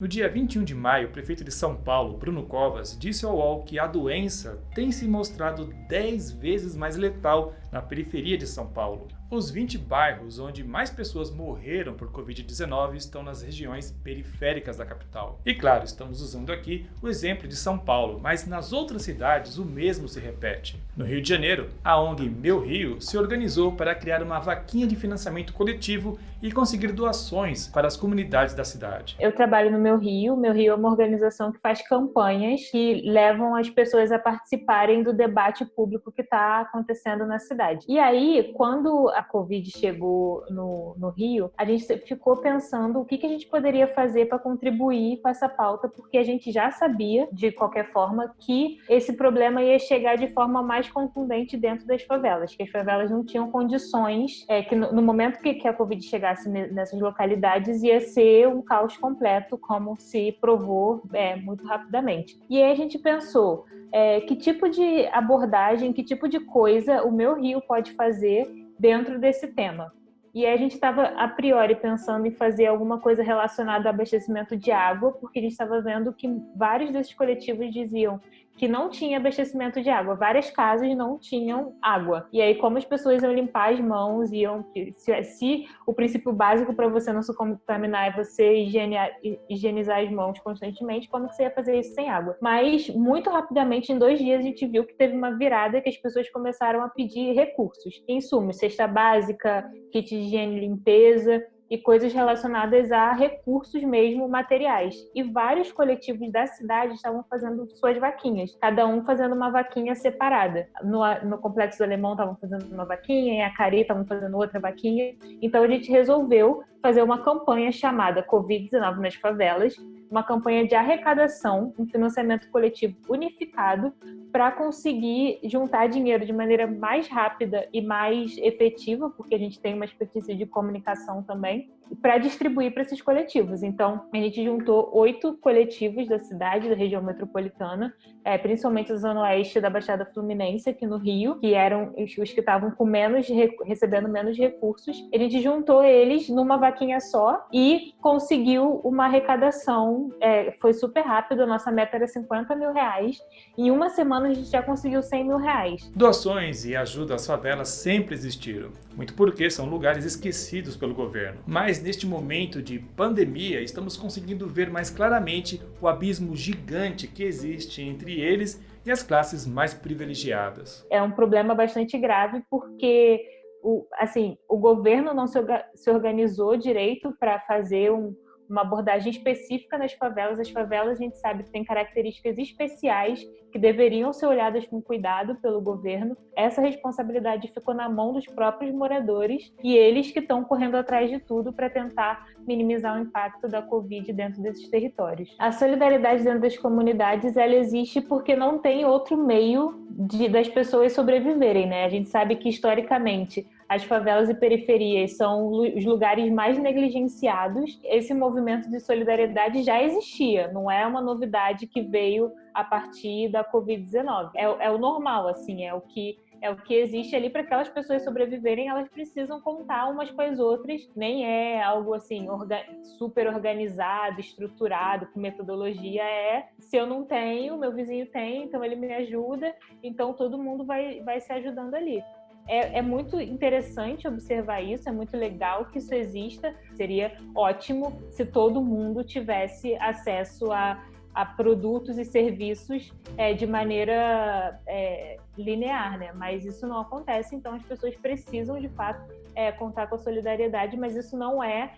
No dia 21 de maio, o prefeito de São Paulo, Bruno Covas, disse ao UOL que a doença tem se mostrado 10 vezes mais letal na periferia de São Paulo. Os 20 bairros onde mais pessoas morreram por Covid-19 estão nas regiões periféricas da capital. E claro, estamos usando aqui o exemplo de São Paulo, mas nas outras cidades o mesmo se repete. No Rio de Janeiro, a ONG Meu Rio se organizou para criar uma vaquinha de financiamento coletivo e conseguir doações para as comunidades da cidade. Eu trabalho no Meu Rio. Meu Rio é uma organização que faz campanhas que levam as pessoas a participarem do debate público que está acontecendo na cidade. E aí, quando a Covid chegou no Rio, a gente ficou pensando o que a gente poderia fazer para contribuir com essa pauta, porque a gente já sabia, de qualquer forma, que esse problema ia chegar de forma mais contundente dentro das favelas, que as favelas não tinham condições, que no momento que a Covid chegasse nessas localidades ia ser um caos completo, como se provou muito rapidamente. E aí a gente pensou, que tipo de abordagem, que tipo de coisa o Meu Rio pode fazer dentro desse tema. E aí a gente estava, a priori, pensando em fazer alguma coisa relacionada ao abastecimento de água, porque a gente estava vendo que vários desses coletivos diziam que não tinha abastecimento de água. Várias casas não tinham água. E aí, como as pessoas iam limpar as mãos, se o princípio básico para você não se contaminar é você higienizar as mãos constantemente, como que você ia fazer isso sem água? Mas, muito rapidamente, em 2 dias, a gente viu que teve uma virada que as pessoas começaram a pedir recursos. Insumos, cesta básica, kit de higiene e limpeza, e coisas relacionadas a recursos mesmo materiais. E vários coletivos da cidade estavam fazendo suas vaquinhas, cada um fazendo uma vaquinha separada. No Complexo do Alemão estavam fazendo uma vaquinha, em Acari estavam fazendo outra vaquinha. Então a gente resolveu fazer uma campanha chamada Covid-19 nas favelas, uma campanha de arrecadação, um financiamento coletivo unificado para conseguir juntar dinheiro de maneira mais rápida e mais efetiva, porque a gente tem uma expertise de comunicação também, para distribuir para esses coletivos. Então, a gente juntou 8 coletivos da cidade, da região metropolitana, principalmente da Zona Oeste da Baixada Fluminense, aqui no Rio, que eram os que estavam com recebendo menos recursos. A gente juntou eles numa vaquinha só e conseguiu uma arrecadação. Foi super rápido, a nossa meta era R$50 mil. Em uma semana, a gente já conseguiu R$100 mil. Doações e ajuda às favelas sempre existiram, muito porque são lugares esquecidos pelo governo. Mas neste momento de pandemia, estamos conseguindo ver mais claramente o abismo gigante que existe entre eles e as classes mais privilegiadas. É um problema bastante grave porque o governo não se organizou direito para fazer uma abordagem específica nas favelas. As favelas, a gente sabe que tem características especiais que deveriam ser olhadas com cuidado pelo governo. Essa responsabilidade ficou na mão dos próprios moradores e eles que estão correndo atrás de tudo para tentar minimizar o impacto da Covid dentro desses territórios. A solidariedade dentro das comunidades, ela existe porque não tem outro meio das pessoas sobreviverem, né? A gente sabe que, historicamente, as favelas e periferias são os lugares mais negligenciados. Esse movimento de solidariedade já existia, não é uma novidade que veio a partir da Covid-19. É o normal, assim, é o que existe ali para aquelas pessoas sobreviverem. Elas precisam contar umas com as outras, nem é algo assim super organizado, estruturado, com metodologia. Se eu não tenho, meu vizinho tem, então ele me ajuda, então todo mundo vai se ajudando ali. É muito interessante observar isso, é muito legal que isso exista. Seria ótimo se todo mundo tivesse acesso a produtos e serviços de maneira linear, né? Mas isso não acontece, então as pessoas precisam, de fato, contar com a solidariedade, mas isso não é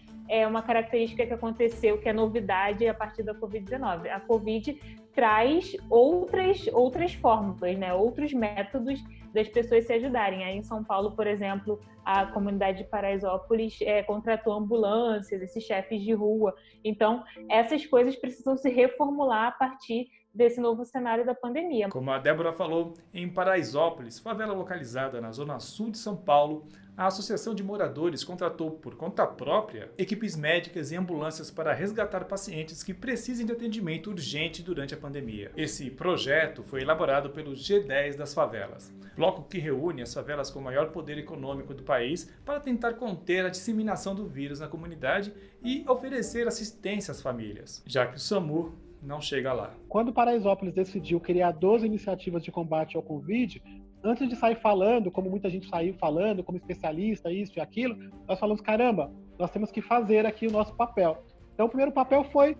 uma característica que aconteceu, que é novidade a partir da Covid-19. A Covid traz outras fórmulas, né? Outros métodos das pessoas se ajudarem. Aí em São Paulo, por exemplo, a comunidade de Paraisópolis contratou ambulâncias, esses chefes de rua. Então, essas coisas precisam se reformular a partir desse novo cenário da pandemia. Como a Débora falou, em Paraisópolis, favela localizada na zona sul de São Paulo, a Associação de Moradores contratou por conta própria equipes médicas e ambulâncias para resgatar pacientes que precisem de atendimento urgente durante a pandemia. Esse projeto foi elaborado pelo G10 das favelas, bloco que reúne as favelas com o maior poder econômico do país para tentar conter a disseminação do vírus na comunidade e oferecer assistência às famílias, já que o SAMU não chega lá. Quando Paraisópolis decidiu criar 12 iniciativas de combate ao Covid, antes de sair falando, como muita gente saiu falando, como especialista, isso e aquilo, nós falamos, caramba, nós temos que fazer aqui o nosso papel. Então, o primeiro papel foi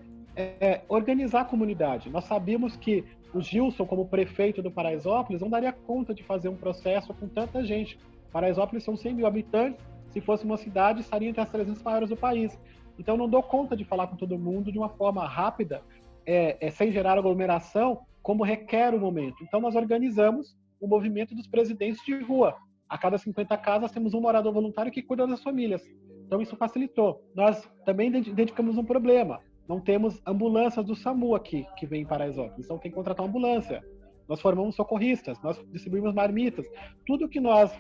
organizar a comunidade. Nós sabíamos que o Gilson, como prefeito do Paraisópolis, não daria conta de fazer um processo com tanta gente. Paraisópolis são 100 mil habitantes, se fosse uma cidade, estaria entre as 300 maiores do país. Então, não dou conta de falar com todo mundo de uma forma rápida, sem gerar aglomeração, como requer o momento. Então, nós organizamos o movimento dos presidentes de rua. A cada 50 casas, temos um morador voluntário que cuida das famílias. Então, isso facilitou. Nós também identificamos um problema. Não temos ambulâncias do SAMU aqui, que vem em Paraisópolis. Então, tem que contratar uma ambulância. Nós formamos socorristas, nós distribuímos marmitas. Tudo que nós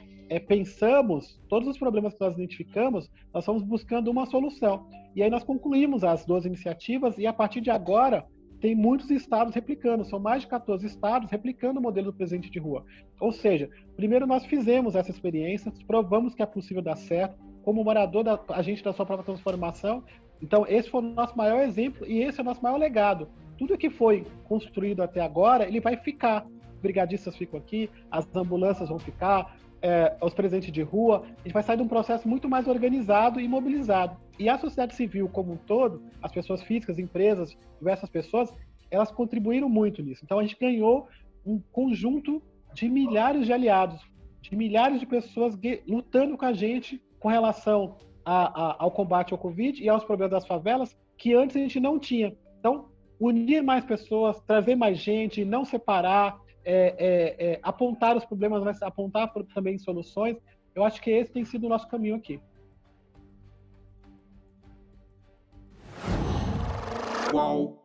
pensamos, todos os problemas que nós identificamos, nós fomos buscando uma solução. E aí nós concluímos as 12 iniciativas e, a partir de agora, tem muitos estados replicando, são mais de 14 estados replicando o modelo do presidente de rua. Ou seja, primeiro nós fizemos essa experiência, provamos que é possível dar certo, como morador, agente da sua própria transformação. Então, esse foi o nosso maior exemplo e esse é o nosso maior legado. Tudo que foi construído até agora, ele vai ficar. Os brigadistas ficam aqui, as ambulâncias vão ficar, os presidentes de rua. A gente vai sair de um processo muito mais organizado e mobilizado. E a sociedade civil como um todo, as pessoas físicas, empresas, diversas pessoas, elas contribuíram muito nisso. Então a gente ganhou um conjunto de milhares de aliados, de milhares de pessoas lutando com a gente com relação ao combate ao Covid e aos problemas das favelas, que antes a gente não tinha. Então, unir mais pessoas, trazer mais gente, não separar, apontar os problemas, mas apontar também soluções. Eu acho que esse tem sido o nosso caminho aqui. Qual